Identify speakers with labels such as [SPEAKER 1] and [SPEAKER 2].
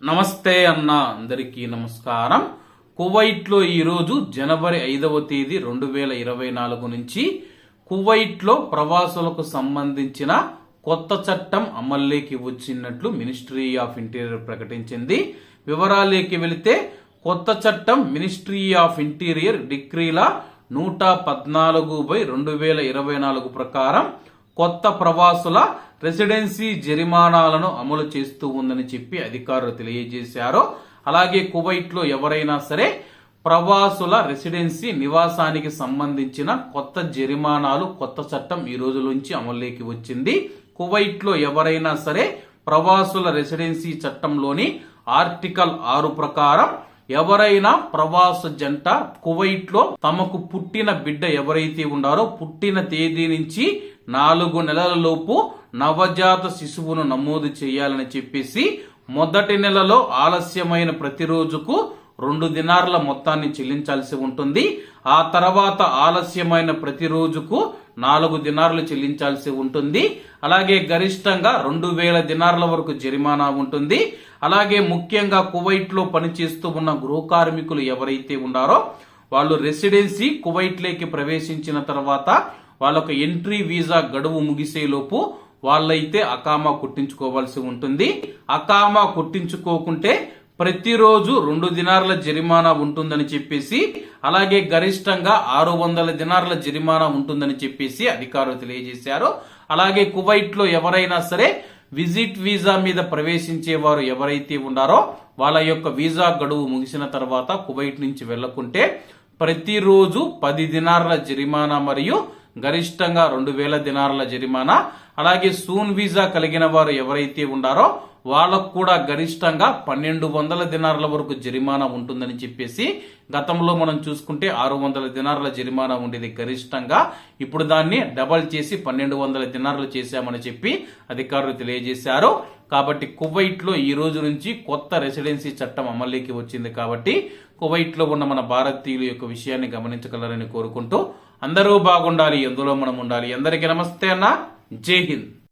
[SPEAKER 1] నమస్తే అన్న అందరికీ నమస్కారం. కువైట్లో ఈరోజు జనవరి 5వ తేదీ 2024 నుంచి కువైట్లో ప్రవాసులకు సంబంధించిన కొత్త చట్టం అమల్లోకి వచ్చినట్లు మినిస్ట్రీ ఆఫ్ ఇంటీరియర్ ప్రకటించింది. వివరాల్లోకి వెళితే కొత్త చట్టం మినిస్ట్రీ ఆఫ్ ఇంటీరియర్ డిక్రీల 114/2024 ప్రకారం కొత్త ప్రవాసుల రెసిడెన్సీ జరిమానాలను అమలు చేస్తూ ఉందని చెప్పి అధికారులు తెలియజేశారు. అలాగే కువైట్ లో ఎవరైనా సరే ప్రవాసుల రెసిడెన్సీ నివాసానికి సంబంధించిన కొత్త జరిమానాలు కొత్త చట్టం ఈ రోజు నుంచి అమల్లోకి వచ్చింది. కువైట్ లో ఎవరైనా సరే ప్రవాసుల రెసిడెన్సీ చట్టంలోని ఆర్టికల్ 6 ప్రకారం ఎవరైనా ప్రవాస జంట కువైట్ లో తమకు పుట్టిన బిడ్డ ఎవరైతే ఉన్నారో పుట్టిన తేదీ నుంచి 4 నెలల లోపు నవజాత శిశువును నమోదు చేయాలని చెప్పేసి మొదటి నెలలో ఆలస్యమైన ప్రతిరోజుకు 2 దినార్ల మొత్తాన్ని చెల్లించాల్సి ఉంటుంది. ఆ తర్వాత ఆలస్యమైన ప్రతిరోజుకు 4 దినార్లు చెల్లించాల్సి ఉంటుంది. అలాగే గరిష్టంగా 2000 దినార్ల వరకు జరిమానా ఉంటుంది. అలాగే ముఖ్యంగా కువైట్ లో పనిచేస్తూ ఉన్న గృహ కార్మికులు ఎవరైతే ఉన్నారో వాళ్ళు రెసిడెన్సీ కువైట్ లోకి ప్రవేశించిన తర్వాత వాళ్ళకు ఎంట్రీ వీసా గడువు ముగిసేలోపు వాళ్ళైతే అకామా కుట్టించుకోవాల్సి ఉంటుంది. అకామా కుట్టించుకోకుంటే ప్రతిరోజు 2 దినార్ల జరిమానా ఉంటుందని చెప్పేసి అలాగే గరిష్టంగా 600 దినార్ల జరిమానా ఉంటుందని చెప్పేసి అధికారులు తెలియజేశారు. అలాగే కువైట్ లో ఎవరైనా సరే విజిట్ వీసా మీద ప్రవేశించే వారు ఎవరైతే ఉన్నారో వాళ్ళ యొక్క వీసా గడువు ముగిసిన తర్వాత కువైట్ నుంచి వెళ్లకుంటే ప్రతిరోజు 10 దినార్ల జరిమానా మరియు గరిష్టంగా 2000 దినార్ల జరిమానా. అలాగే సూన్ వీసా కలిగిన వారు ఎవరైతే ఉన్నారో వాళ్ళకు కూడా గరిష్టంగా 1200 దినార్ల వరకు జరిమానా ఉంటుందని చెప్పేసి గతంలో మనం చూసుకుంటే 600 దినార్ల జరిమానా ఉండేది గరిష్టంగా. ఇప్పుడు దాన్ని డబల్ చేసి 1200 దినార్లు చేశామని చెప్పి అధికారులు తెలియజేశారు. కాబట్టి కువైట్ లో ఈ రోజు నుంచి కొత్త రెసిడెన్సీ చట్టం అమల్లోకి వచ్చింది. కాబట్టి కువైట్ లో ఉన్న మన భారతీయుల యొక్క విషయాన్ని గమనించగలరని కోరుకుంటూ అందరూ బాగుండాలి, ఎందులో మనం ఉండాలి. అందరికీ నమస్తే అన్న, జై హింద్.